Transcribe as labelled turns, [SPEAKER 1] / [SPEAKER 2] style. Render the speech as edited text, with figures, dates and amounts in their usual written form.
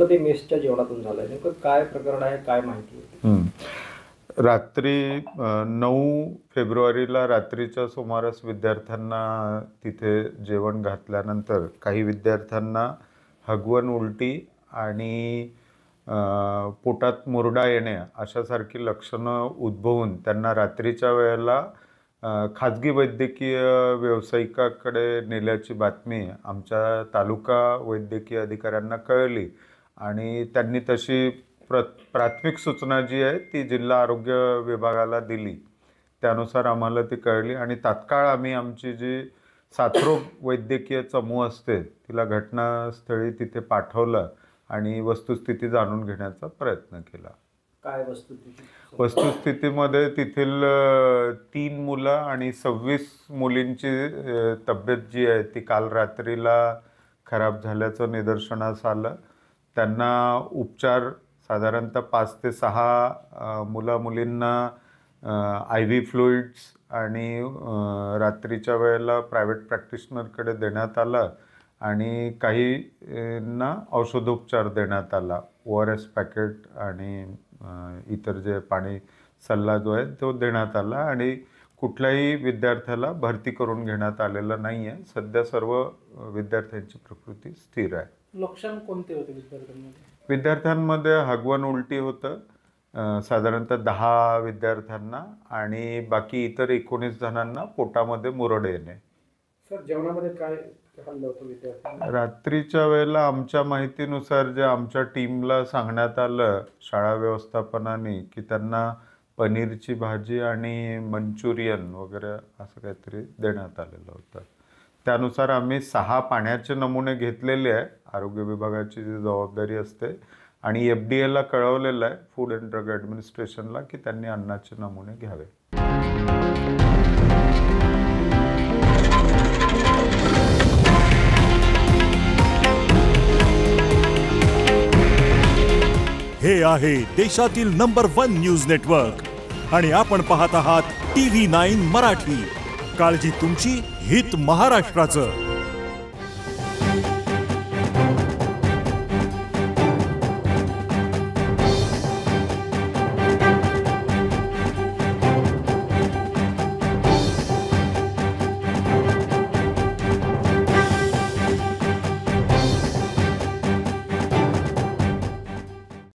[SPEAKER 1] नेमकं ते मेसच्या जेवणातून झालंय, नेमकं काय प्रकरण आहे, काय माहिती आहे?
[SPEAKER 2] रात्री 9 फेब्रुवारीला रात्रीच्या सुमारास विद्यार्थ्यांना तिथे जेवण घातल्यानंतर काही विद्यार्थ्यांना हगवण, उलटी आणि पोटात मुरडा येणे अशासारखी लक्षणं उद्भवून त्यांना रात्रीच्या वेळेला खाजगी वैद्यकीय व्यावसायिकाकडे नेल्याची बातमी आमच्या तालुका वैद्यकीय अधिकाऱ्यांना कळली आणि त्यांनी तशी प्राथमिक सूचना जी आहे ती जिल्हा आरोग्य विभागाला दिली. त्यानुसार आम्हाला ती कळली आणि तात्काळ आम्ही आमची जी साथरोग वैद्यकीय चमू असते तिला घटनास्थळी तिथे पाठवलं आणि वस्तुस्थिती जाणून घेण्याचा प्रयत्न केला.
[SPEAKER 1] काय वस्तुस्थिती?
[SPEAKER 2] वस्तुस्थितीमध्ये तेथील 3 मुलं आणि 26 मुलींची तब्येत जी आहे ती काल रात्रीला खराब झाल्याचं निदर्शनास आलं. त्यांना उपचार साधारणतः 5 ते 6 मुलींना IV फ्लुइड्स आणि रात्रीच्या वेळेला प्रायव्हेट प्रॅक्टिशनरकडे देण्यात आलं आणि काहींना औषधोपचार देण्यात आला. ORS पॅकेट आणि इतर जे पाणी सल्ला जो आहे तो देण्यात आला आणि कुठल्याही विद्यार्थ्याला भरती करून घेण्यात आलेलं नाही आहे. सध्या सर्व विद्यार्थ्यांची प्रकृती स्थिर आहे.
[SPEAKER 1] लक्षण कोणते होते विद्यार्थ्यांमध्ये?
[SPEAKER 2] विद्यार्थ्यांमध्ये हगवण, उलटी होतं साधारणतः 10 विद्यार्थ्यांना आणि बाकी इतर 19 जणांना पोटामध्ये मुरड येणे.
[SPEAKER 1] सर, जेवणामध्ये काय खाल्लं होतं विद्यार्थ्यांना?
[SPEAKER 2] रात्रीच्या वेळेला आमच्या माहितीनुसार जे आमच्या टीमला सांगण्यात आलं शाळा व्यवस्थापनाने की त्यांना पनीरची भाजी आणि मंचुरियन वगैरे असं काहीतरी देण्यात आलेलं होतं. त्यानुसार आम्ही 6 पाण्याचे नमुने घेतलेले आहे. आरोग्य विभागाची जी जबाबदारी असते आणि FDA ला कळवलेलं आहे फूड अँड ड्रग ॲडमिनिस्ट्रेशनला की त्यांनी अन्नाचे नमुने घ्यावे.
[SPEAKER 3] हे आहे देशातील नंबर 1 न्यूज नेटवर्क आणि आपण पाहत आहात TV9 मराठी. काळजी तुमची, हित महाराष्ट्राचं.